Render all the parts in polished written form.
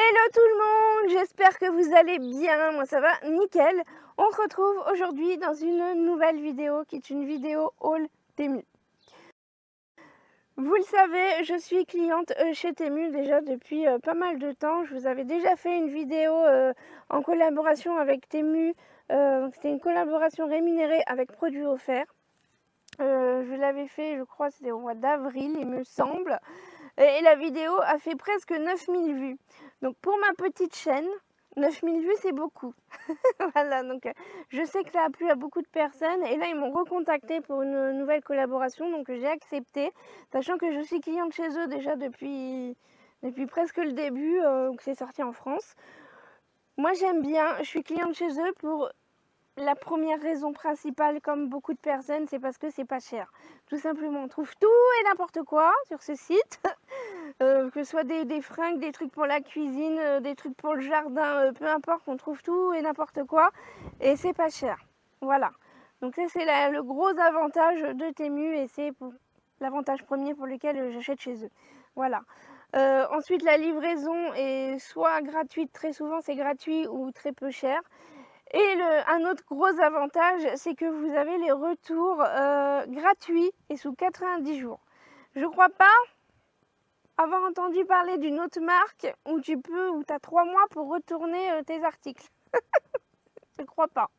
Hello tout le monde, j'espère que vous allez bien, moi ça va nickel. On se retrouve aujourd'hui dans une nouvelle vidéo qui est une vidéo haul Temu. Vous le savez, je suis cliente chez Temu déjà depuis pas mal de temps. Je vous avais déjà fait une vidéo en collaboration avec Temu. C'était une collaboration rémunérée avec produits offerts. Je l'avais fait, je crois, c'était au mois d'avril, il me semble. Et la vidéo a fait presque 9000 vues. Donc pour ma petite chaîne, 9000 vues c'est beaucoup. Voilà, donc je sais que ça a plu à beaucoup de personnes. Et là ils m'ont recontacté pour une nouvelle collaboration. Donc j'ai accepté, sachant que je suis cliente chez eux déjà depuis presque le début, que c'est sorti en France. Moi j'aime bien, je suis cliente chez eux pour... La première raison principale, comme beaucoup de personnes, c'est parce que c'est pas cher. Tout simplement, on trouve tout et n'importe quoi sur ce site. Que ce soit des fringues, des trucs pour la cuisine, des trucs pour le jardin, peu importe, on trouve tout et n'importe quoi. Et c'est pas cher. Voilà. Donc ça, c'est le gros avantage de Temu et c'est l'avantage premier pour lequel j'achète chez eux. Voilà. Ensuite, la livraison est soit gratuite, très souvent c'est gratuit ou très peu cher. Et un autre gros avantage, c'est que vous avez les retours gratuits et sous 90 jours. Je crois pas avoir entendu parler d'une autre marque où tu as 3 mois pour retourner tes articles. Je crois pas.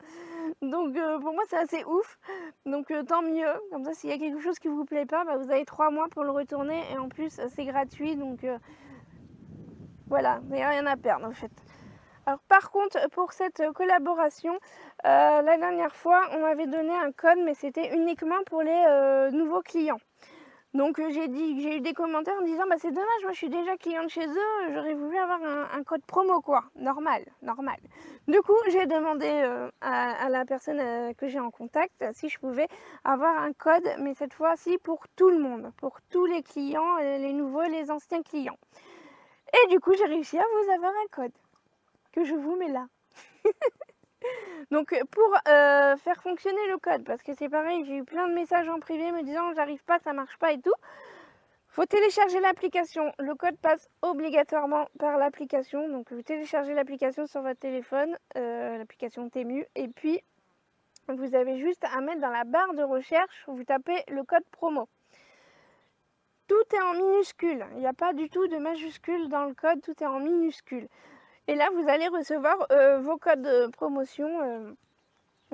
Donc pour moi c'est assez ouf. Donc tant mieux. Comme ça s'il y a quelque chose qui vous plaît pas, bah, vous avez 3 mois pour le retourner et en plus c'est gratuit. Donc voilà, il n'y a rien à perdre en fait. Alors par contre, pour cette collaboration, la dernière fois, on m'avait donné un code, mais c'était uniquement pour les nouveaux clients. Donc j'ai eu des commentaires en me disant, bah c'est dommage, moi je suis déjà cliente chez eux, j'aurais voulu avoir un code promo quoi, normal. Du coup, j'ai demandé à la personne que j'ai en contact si je pouvais avoir un code, mais cette fois-ci pour tout le monde, pour tous les clients, les nouveaux et les anciens clients. Et du coup, j'ai réussi à vous avoir un code que je vous mets là. Donc pour faire fonctionner le code, parce que c'est pareil, j'ai eu plein de messages en privé me disant j'arrive pas, ça marche pas et tout. Faut télécharger l'application. Le code passe obligatoirement par l'application. Donc vous téléchargez l'application sur votre téléphone, l'application Temu, et puis vous avez juste à mettre dans la barre de recherche, vous tapez le code promo. Tout est en minuscule, il n'y a pas du tout de majuscule dans le code, tout est en minuscule. Et là, vous allez recevoir vos codes de promotion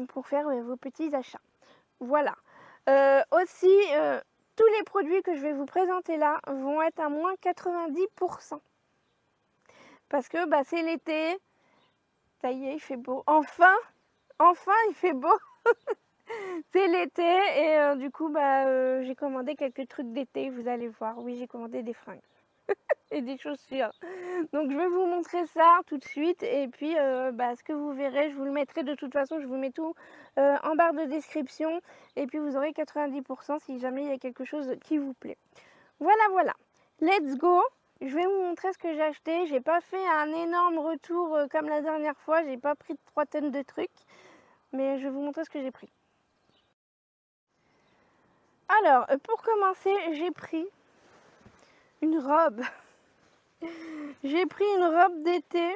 pour faire vos petits achats. Voilà. Aussi, tous les produits que je vais vous présenter là vont être à moins 90%. Parce que bah, c'est l'été. Ça y est, il fait beau. Enfin, il fait beau. C'est l'été et du coup, bah, j'ai commandé quelques trucs d'été. Vous allez voir. Oui, j'ai commandé des fringues. Et des chaussures. Donc je vais vous montrer ça tout de suite et puis bah, ce que vous verrez, je vous le mettrai de toute façon, je vous mets tout en barre de description et puis vous aurez 90% si jamais il y a quelque chose qui vous plaît. Voilà, let's go. Je vais vous montrer ce que j'ai acheté. J'ai pas fait un énorme retour comme la dernière fois, j'ai pas pris 3 tonnes de trucs, mais je vais vous montrer ce que j'ai pris. Alors, pour commencer, j'ai pris une robe. J'ai pris une robe d'été,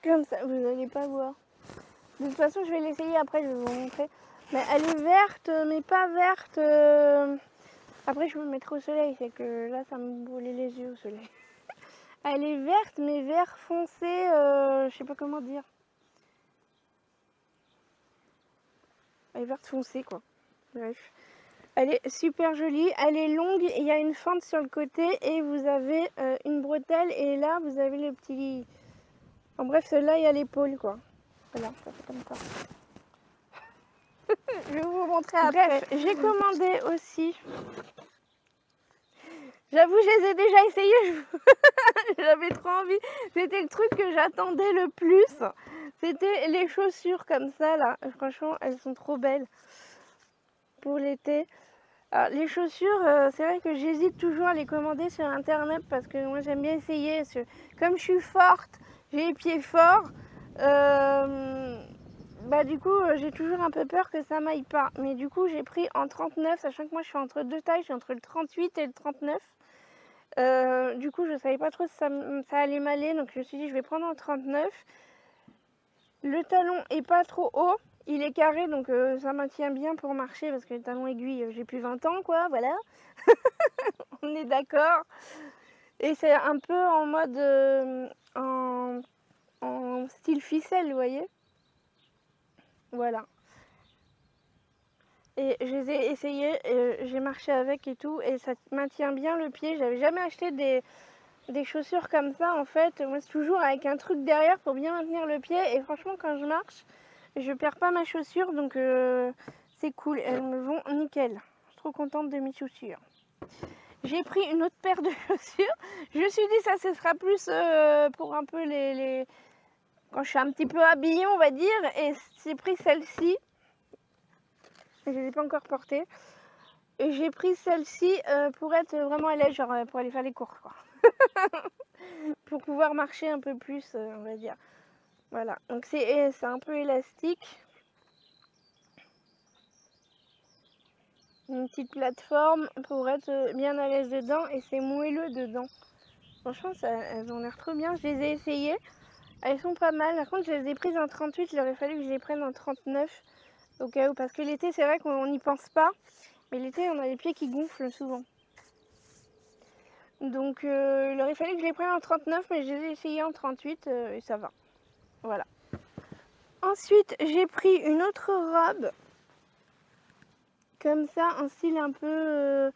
comme ça, vous n'allez pas voir. De toute façon, je vais l'essayer après, je vais vous montrer. Mais elle est verte, mais pas verte. Après, je vais me mettre au soleil, c'est que là, ça me brûlait les yeux au soleil. Elle est verte, mais vert foncé, je sais pas comment dire. Elle est verte foncée, quoi. Bref. Elle est super jolie, elle est longue, il y a une fente sur le côté et vous avez une bretelle et là vous avez le petit... En bref, celle-là il y a l'épaule quoi. Voilà, ça fait comme ça. Je vais vous montrer après. Bref, j'ai commandé aussi. J'avoue, je les ai déjà essayés, j'avais trop envie. C'était le truc que j'attendais le plus. C'était les chaussures comme ça là. Franchement, elles sont trop belles pour l'été. Alors, les chaussures, c'est vrai que j'hésite toujours à les commander sur internet parce que moi j'aime bien essayer. Comme je suis forte, j'ai les pieds forts, bah du coup j'ai toujours un peu peur que ça m'aille pas. Mais du coup j'ai pris en 39, sachant que moi je suis entre deux tailles, je suis entre le 38 et le 39. Du coup, je savais pas trop si ça allait m'aller, donc je me suis dit je vais prendre un 39. Le talon est pas trop haut, il est carré, donc ça maintient bien pour marcher parce que le talon aiguille, j'ai plus 20 ans quoi, voilà. On est d'accord. Et c'est un peu en mode en style ficelle, vous voyez. Voilà. Et je les ai essayés, j'ai marché avec et tout, et ça maintient bien le pied. J'avais jamais acheté des chaussures comme ça en fait. Moi c'est toujours avec un truc derrière pour bien maintenir le pied, et franchement quand je marche, je perds pas ma chaussure, donc c'est cool, elles me vont nickel. Je suis trop contente de mes chaussures. J'ai pris une autre paire de chaussures. Je me suis dit ça ce sera plus pour un peu quand je suis un petit peu habillée on va dire, et j'ai pris celle-ci. Je ne les ai pas encore portées. Et j'ai pris celle-ci pour être vraiment à l'aise, genre pour aller faire les courses quoi. Pour pouvoir marcher un peu plus, on va dire. Voilà, donc c'est un peu élastique. Une petite plateforme pour être bien à l'aise dedans, et c'est moelleux dedans. Franchement, elles ont l'air trop bien. Je les ai essayées. Elles sont pas mal. Par contre, je les ai prises en 38. Il aurait fallu que je les prenne en 39 au cas où. Parce que l'été, c'est vrai qu'on n'y pense pas. Mais l'été, on a les pieds qui gonflent souvent. Donc, il aurait fallu que je les prenne en 39. Mais je les ai essayées en 38 et ça va. Voilà. Ensuite, j'ai pris une autre robe. Comme ça, un style un peu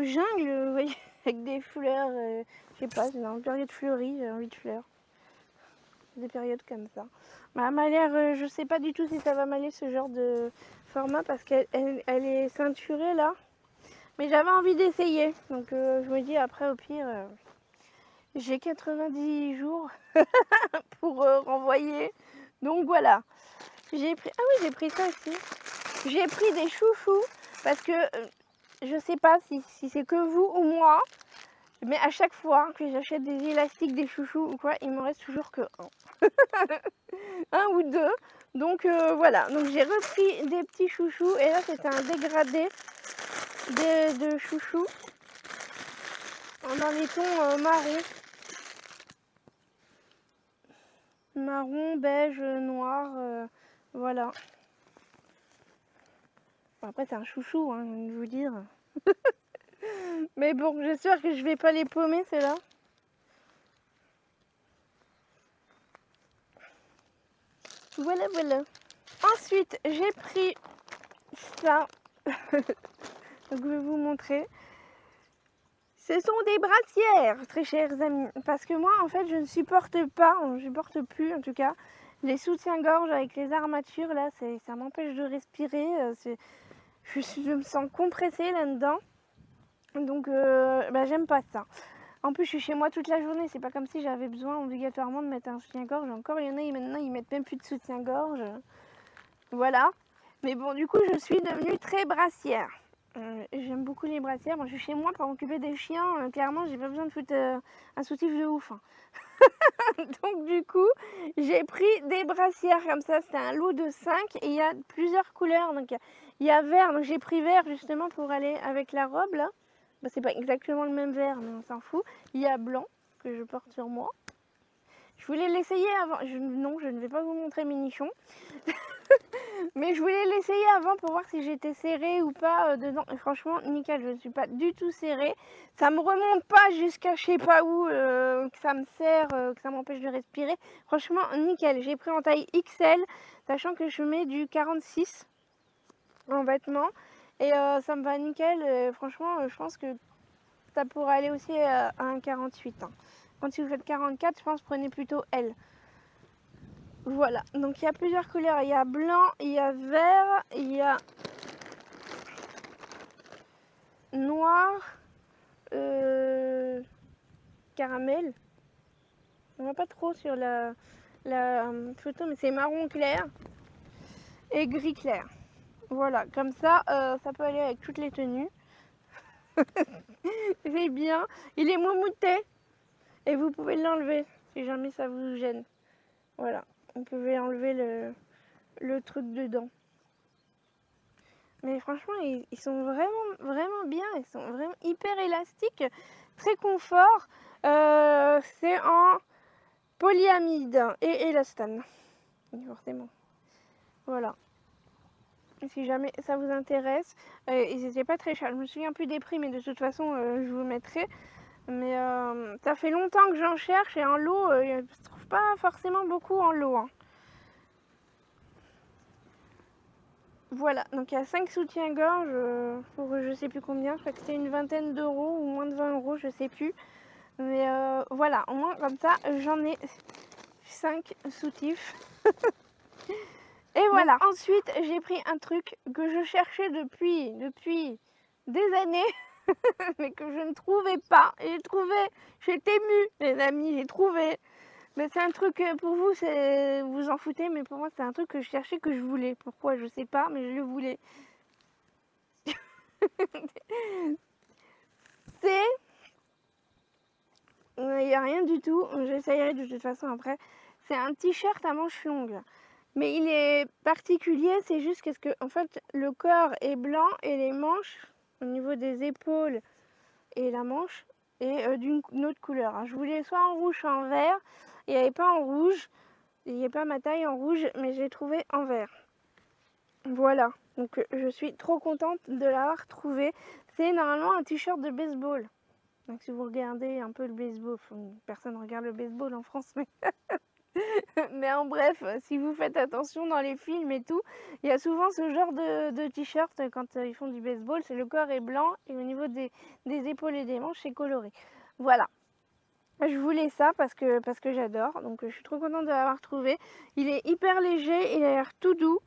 jungle, vous voyez, avec des fleurs. Je sais pas, c'est dans une période fleurie, j'ai envie de fleurs. Des périodes comme ça. Bah, elle m'a l'air, je sais pas du tout si ça va m'aller ce genre de format parce qu'elle est ceinturée là. Mais j'avais envie d'essayer. Donc je me dis après au pire, j'ai 90 jours pour renvoyer. Donc voilà. J'ai pris, ah oui j'ai pris ça aussi. J'ai pris des chouchous parce que je sais pas si c'est que vous ou moi. Mais à chaque fois que j'achète des élastiques, des chouchous ou quoi, il m'en reste toujours que un. Un ou deux. Donc voilà, donc j'ai repris des petits chouchous, et là c'était un dégradé de chouchous dans les tons marron, beige, noir, voilà. Bon, après c'est un chouchou, hein, je vais vous dire. Mais bon, j'espère que je vais pas les paumer ceux-là. Voilà, voilà. Ensuite, j'ai pris ça. Donc je vais vous montrer. Ce sont des brassières, très chers amis. Parce que moi, en fait, je ne supporte pas, je ne supporte plus en tout cas, les soutiens-gorge avec les armatures. Là, ça m'empêche de respirer. Je me sens compressée là-dedans. Donc, bah, j'aime pas ça. En plus, je suis chez moi toute la journée. C'est pas comme si j'avais besoin obligatoirement de mettre un soutien-gorge. Encore, il y en a, maintenant, ils mettent même plus de soutien-gorge. Voilà. Mais bon, du coup, je suis devenue très brassière. J'aime beaucoup les brassières. Moi, je suis chez moi pour m'occuper des chiens. Clairement, j'ai pas besoin de foutre un soutif de ouf. Hein. Donc, du coup, j'ai pris des brassières comme ça. C'était un lot de 5 et il y a plusieurs couleurs. Donc, il y a vert. Donc, j'ai pris vert justement pour aller avec la robe là. Bah, c'est pas exactement le même vert, mais on s'en fout. Il y a blanc que je porte sur moi. Je voulais l'essayer avant. Non, je ne vais pas vous montrer mes nichons. Mais je voulais l'essayer avant pour voir si j'étais serrée ou pas dedans. Et franchement, nickel, je ne suis pas du tout serrée. Ça me remonte pas jusqu'à je sais pas où, que ça me serre, que ça m'empêche de respirer. Franchement, nickel. J'ai pris en taille XL, sachant que je mets du 46 en vêtements. Et ça me va nickel. Franchement, je pense que ça pourrait aller aussi à un 48. Hein. Quand si vous faites 44, je pense prenez plutôt L. Voilà, donc il y a plusieurs couleurs, il y a blanc, il y a vert, il y a noir, caramel. On voit pas trop sur la photo, mais c'est marron clair et gris clair. Voilà, comme ça, ça peut aller avec toutes les tenues. C'est bien, il est moumouté et vous pouvez l'enlever si jamais ça vous gêne. Voilà, vous pouvez enlever le truc dedans. Mais franchement, ils sont vraiment bien. Ils sont vraiment hyper élastiques. très confort. C'est en polyamide et élastane, forcément. Voilà. Si jamais ça vous intéresse, ils n'étaient pas très chers. Je me souviens plus des prix, mais de toute façon, je vous mettrai. Mais ça fait longtemps que j'en cherche et en lot, je ne trouve pas forcément beaucoup en lot. Hein. Voilà, donc il y a 5 soutiens-gorge pour je sais plus combien, je crois que c'était une vingtaine d'euros ou moins de 20 euros, je sais plus. Mais voilà, au moins comme ça, j'en ai 5 soutifs. Et voilà. Donc, ensuite, j'ai pris un truc que je cherchais depuis des années, mais que je ne trouvais pas. Et j'ai trouvé, j'étais émue, les amis, j'ai trouvé. Mais c'est un truc, pour vous, vous en foutez, mais pour moi, c'est un truc que je cherchais, que je voulais. Pourquoi, je sais pas, mais je le voulais. C'est... Il n'y a rien du tout, j'essayerai de toute façon après. C'est un t-shirt à manches longues. Mais il est particulier, c'est juste qu'est-ce que, en fait, le corps est blanc et les manches, au niveau des épaules et la manche, est d'une autre couleur. Alors, je voulais soit en rouge, soit en vert. Il n'y avait pas en rouge, il n'y a pas ma taille en rouge, mais j'ai trouvé en vert. Voilà, donc je suis trop contente de l'avoir trouvé. C'est normalement un t-shirt de baseball. Donc si vous regardez un peu le baseball, personne ne regarde le baseball en France, mais... mais en bref, si vous faites attention dans les films et tout, il y a souvent ce genre de t-shirt quand ils font du baseball, c'est le corps est blanc et au niveau des épaules et des manches, c'est coloré. Voilà. Je voulais ça parce que j'adore, donc je suis trop contente de l'avoir trouvé. Il est hyper léger, il a l'air tout doux.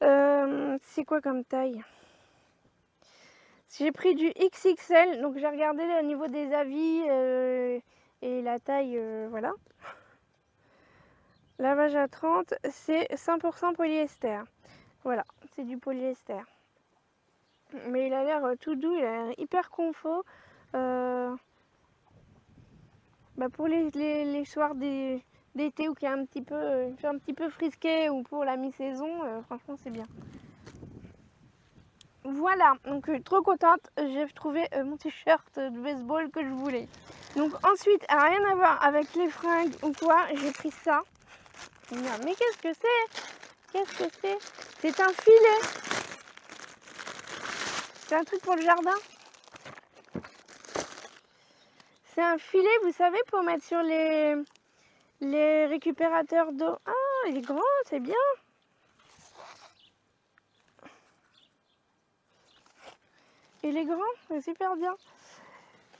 C'est quoi comme taille? J'ai pris du XXL, donc j'ai regardé au niveau des avis et la taille, voilà. Lavage à 30, c'est 100% polyester. Voilà, c'est du polyester. Mais il a l'air tout doux, il a l'air hyper confort. Pour les soirs d'été où il y a un petit peu frisqué ou pour la mi-saison, franchement c'est bien. Voilà, donc trop contente, j'ai trouvé mon t-shirt de baseball que je voulais. Donc ensuite, rien à voir avec les fringues ou quoi, j'ai pris ça. Non, mais qu'est-ce que c'est? Qu'est-ce que c'est? C'est un filet. C'est un truc pour le jardin. C'est un filet, vous savez, pour mettre sur les récupérateurs d'eau. Ah, il est grand, c'est bien. Il est grand, c'est super bien.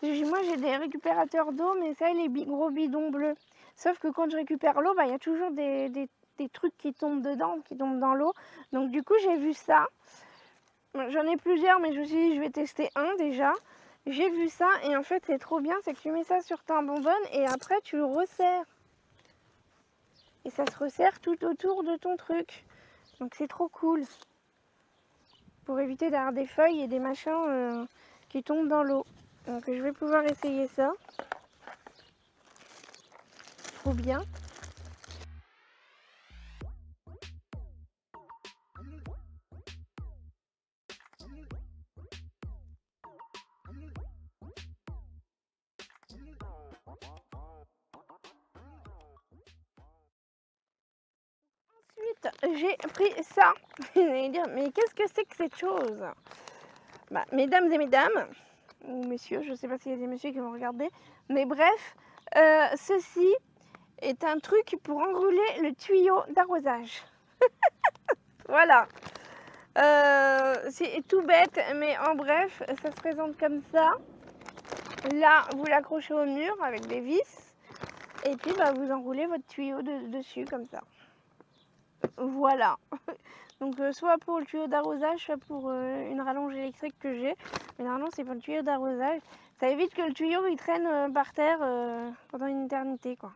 Moi, j'ai des récupérateurs d'eau, mais ça, les gros bidons bleus. Sauf que quand je récupère l'eau, il y a toujours des trucs qui tombent dedans, qui tombent dans l'eau. Donc du coup, j'ai vu ça. J'en ai plusieurs, mais je me suis dit, je vais tester un déjà. J'ai vu ça, et en fait, c'est trop bien, c'est que tu mets ça sur ta bonbonne, et après, tu le resserres. Et ça se resserre tout autour de ton truc. Donc c'est trop cool. Pour éviter d'avoir des feuilles et des machins qui tombent dans l'eau. Donc je vais pouvoir essayer ça. Trop bien. Ensuite, j'ai pris ça. Vous allez dire, mais qu'est-ce que c'est que cette chose? Mesdames et mesdames, ou messieurs, je ne sais pas s'il y a des messieurs qui vont regarder, mais bref, ceci est un truc pour enrouler le tuyau d'arrosage. Voilà. C'est tout bête, mais en bref, ça se présente comme ça. Là, vous l'accrochez au mur avec des vis. Et puis, vous enroulez votre tuyau dessus, comme ça. Voilà. Donc, soit pour le tuyau d'arrosage, soit pour une rallonge électrique que j'ai. Mais normalement, c'est pour le tuyau d'arrosage. Ça évite que le tuyau, il traîne par terre pendant une éternité, quoi.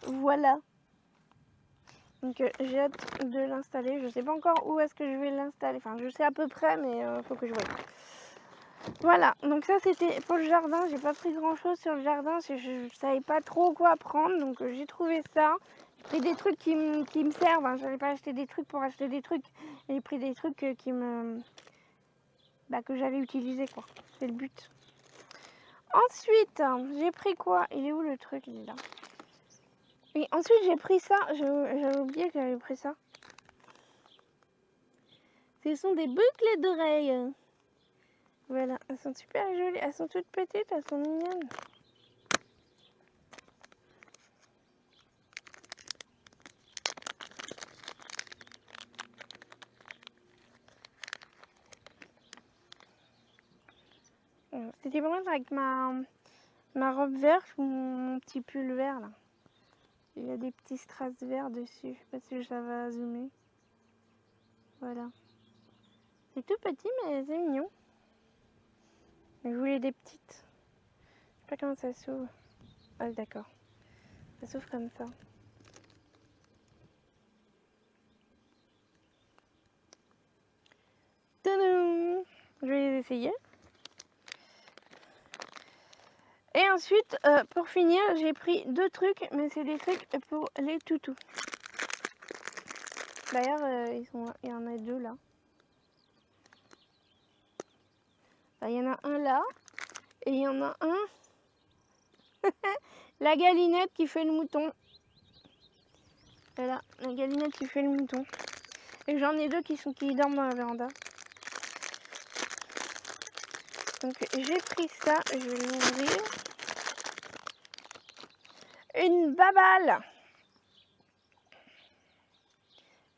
Voilà. Donc, j'ai hâte de l'installer. Je sais pas encore où est-ce que je vais l'installer. Enfin, je sais à peu près, mais faut que je voie. Voilà, donc ça c'était pour le jardin. J'ai pas pris grand chose sur le jardin, je savais pas trop quoi prendre, donc j'ai trouvé ça. J'ai pris des trucs qui me servent, hein. J'avais pas acheté des trucs pour acheter des trucs. J'ai pris des trucs que j'allais utiliser, quoi. C'est le but. Ensuite, j'ai pris quoi? Il est où le truc? Il est là. Oui, ensuite j'ai pris ça. J'avais oublié que j'avais pris ça. Ce sont des boucles d'oreilles. Voilà, elles sont super jolies. Elles sont toutes petites, elles sont mignonnes. C'était pour mettre avec ma robe verte ou mon petit pull vert là. Il y a des petits strass verts dessus. Je sais pas si ça va zoomer. Voilà. C'est tout petit mais c'est mignon. Je voulais des petites. Je sais pas comment ça s'ouvre. Ah d'accord. Ça s'ouvre comme ça. Tadam! Je vais les essayer. Et ensuite, pour finir, j'ai pris deux trucs, mais c'est des trucs pour les toutous. D'ailleurs, il y en a deux là. Enfin, il y en a un là, et il y en a un, la galinette qui fait le mouton. Voilà, la galinette qui fait le mouton. Et j'en ai deux qui dorment dans la véranda. Donc j'ai pris ça, je vais l'ouvrir. Une babale.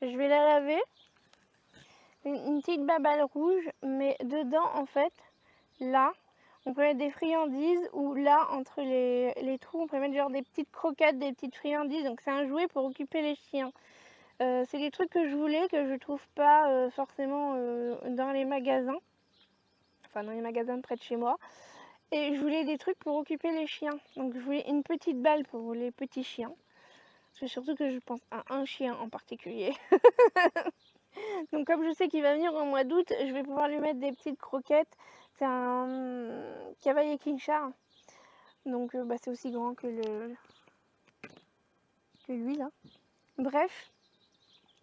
Je vais la laver. Une petite babale rouge, mais dedans en fait, là, on peut mettre des friandises ou là, entre les trous, on peut mettre genre des petites croquettes, des petites friandises. Donc c'est un jouet pour occuper les chiens. C'est des trucs que je voulais, que je trouve pas forcément dans les magasins. Enfin, dans les magasins près de chez moi. Et je voulais des trucs pour occuper les chiens. Donc je voulais une petite balle pour les petits chiens. C'est surtout que je pense à un chien en particulier. Donc comme je sais qu'il va venir au mois d'août, je vais pouvoir lui mettre des petites croquettes. C'est un cavalier King Charles. Donc bah, c'est aussi grand que lui là. Bref.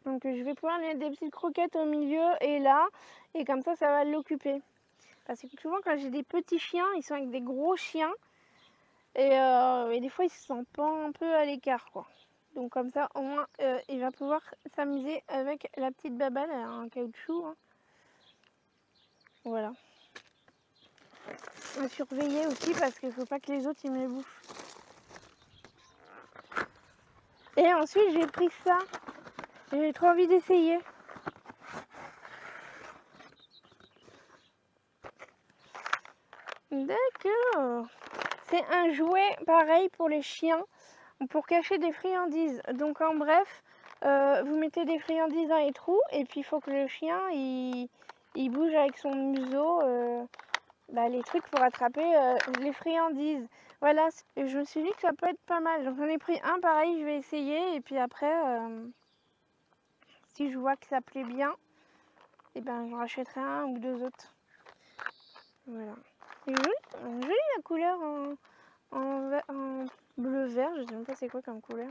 Donc je vais pouvoir lui mettre des petites croquettes au milieu et là. Et comme ça va l'occuper. Parce que souvent quand j'ai des petits chiens, ils sont avec des gros chiens. Et des fois ils se sentent pas un peu à l'écart quoi. Donc comme ça au moins il va pouvoir s'amuser avec la petite babale en caoutchouc. Hein. Voilà. À surveiller aussi parce qu'il faut pas que les autres ils me les bouffent. Et ensuite j'ai pris ça. J'ai trop envie d'essayer. D'accord. C'est un jouet pareil pour les chiens. Pour cacher des friandises. Donc en bref, vous mettez des friandises dans les trous et puis il faut que le chien il bouge avec son museau les trucs pour attraper les friandises. Voilà, je me suis dit que ça peut être pas mal. Donc j'en ai pris un pareil, je vais essayer et puis après, si je vois que ça plaît bien, et ben j'en rachèterai un ou deux autres. Voilà. C'est joli la couleur en bleu-vert, je sais même pas c'est quoi comme couleur.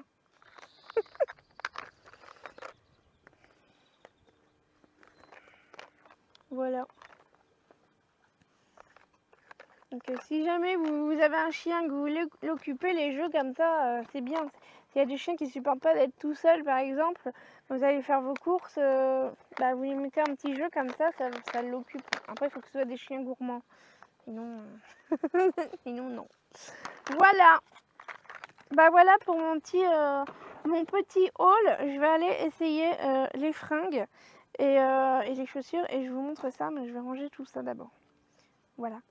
Voilà. Donc si jamais vous avez un chien, que vous voulez l'occuper, les jeux comme ça, c'est bien. S'il y a des chiens qui ne supportent pas d'être tout seuls par exemple, vous allez faire vos courses, vous lui mettez un petit jeu comme ça l'occupe. Après il faut que ce soit des chiens gourmands. Sinon, sinon non. Voilà. Voilà pour mon petit haul. Je vais aller essayer les fringues et les chaussures et je vous montre ça, mais je vais ranger tout ça d'abord. Voilà.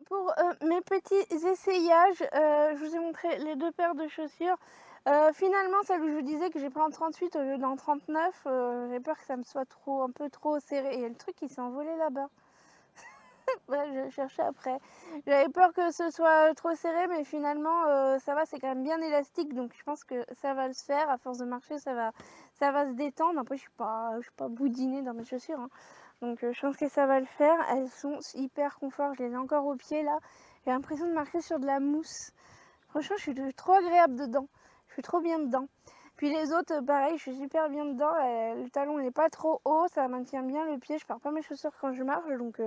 pour mes petits essayages, je vous ai montré les 2 paires de chaussures. Finalement, celle où je vous disais que j'ai pris en 38 au lieu d'en 39, j'ai peur que ça me soit un peu trop serré. Et il y a le truc qui s'est envolé là-bas. Ouais, je cherchais après. J'avais peur que ce soit trop serré, mais finalement, ça va, c'est quand même bien élastique, donc je pense que ça va le faire. À force de marcher, ça va se détendre. Après, je suis pas boudinée dans mes chaussures, hein. Donc je pense que ça va le faire. Elles sont hyper confort. Je les ai encore au pied là. J'ai l'impression de marcher sur de la mousse. Franchement, je suis trop agréable dedans. Je suis trop bien dedans. Puis les autres, pareil, je suis super bien dedans. Le talon n'est pas trop haut, ça maintient bien le pied. Je perds pas mes chaussures quand je marche, donc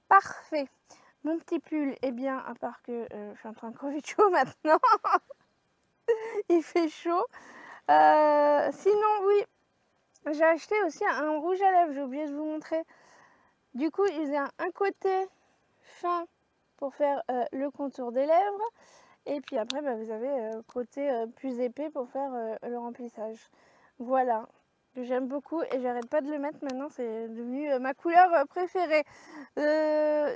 parfait. Mon petit pull, eh bien, à part que je suis en train de crever de chaud maintenant. Il fait chaud. Sinon, oui, j'ai acheté aussi un rouge à lèvres, j'ai oublié de vous montrer. Du coup, il faisait un côté fin pour faire le contour des lèvres. Et puis après, bah, vous avez côté plus épais pour faire le remplissage. Voilà, j'aime beaucoup et j'arrête pas de le mettre maintenant, c'est devenu ma couleur préférée.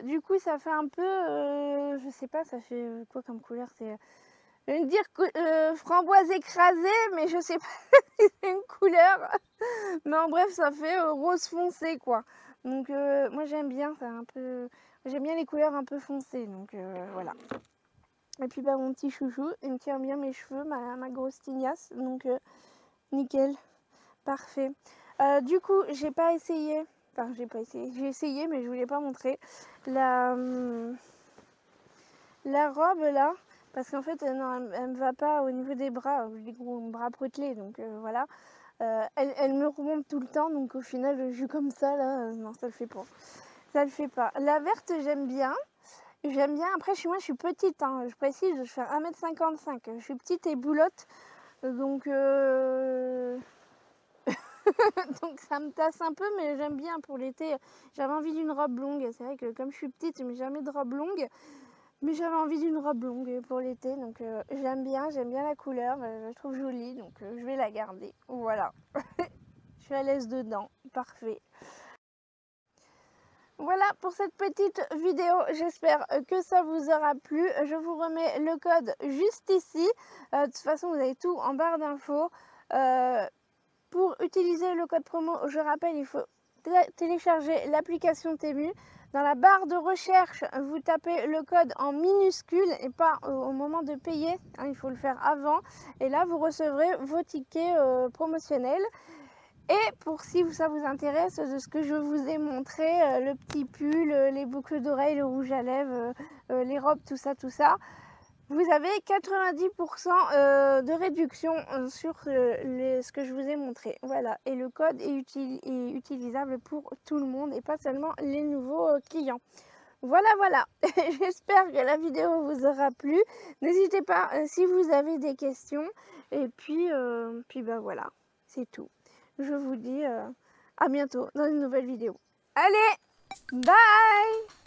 Du coup, ça fait un peu, je sais pas, ça fait quoi comme couleur? Je vais dire framboise écrasée, mais je sais pas si c'est une couleur. Mais en bref, ça fait rose foncé, quoi. Donc moi j'aime bien, ça un peu... J'aime bien les couleurs un peu foncées, donc voilà. Et puis bah, mon petit chouchou, il me tient bien mes cheveux, ma grosse tignasse, donc nickel, parfait. Du coup, j'ai pas essayé, enfin j'ai pas essayé, j'ai essayé mais je voulais pas montrer la robe là, parce qu'en fait non, elle me va pas au niveau des bras, j'ai des gros bras potelés, donc voilà. Elle me remonte tout le temps, donc au final je suis comme ça là, non ça le fait pas. Ça le fait pas. La verte j'aime bien. J'aime bien. Après, chez moi, je suis petite, hein. Je précise, je fais 1,55 m. Je suis petite et boulotte. Donc, donc ça me tasse un peu, mais j'aime bien pour l'été. J'avais envie d'une robe longue. C'est vrai que comme je suis petite, je mets jamais de robe longue. Mais j'avais envie d'une robe longue pour l'été. Donc, j'aime bien la couleur. Je la trouve jolie. Donc, je vais la garder. Voilà. Je suis à l'aise dedans. Parfait. Voilà pour cette petite vidéo, j'espère que ça vous aura plu. Je vous remets le code juste ici. De toute façon, vous avez tout en barre d'infos. Pour utiliser le code promo, je rappelle, il faut télécharger l'application Temu. Dans la barre de recherche, vous tapez le code en minuscule et pas au moment de payer. Hein, il faut le faire avant. Et là, vous recevrez vos tickets promotionnels. Et pour si ça vous intéresse, de ce que je vous ai montré, le petit pull, les boucles d'oreilles, le rouge à lèvres, les robes, tout ça, vous avez 90% de réduction sur ce que je vous ai montré. Voilà, et le code est utilisable pour tout le monde et pas seulement les nouveaux clients. Voilà, voilà, j'espère que la vidéo vous aura plu. N'hésitez pas si vous avez des questions. Et puis bah voilà, c'est tout. Je vous dis à bientôt dans une nouvelle vidéo. Allez, bye!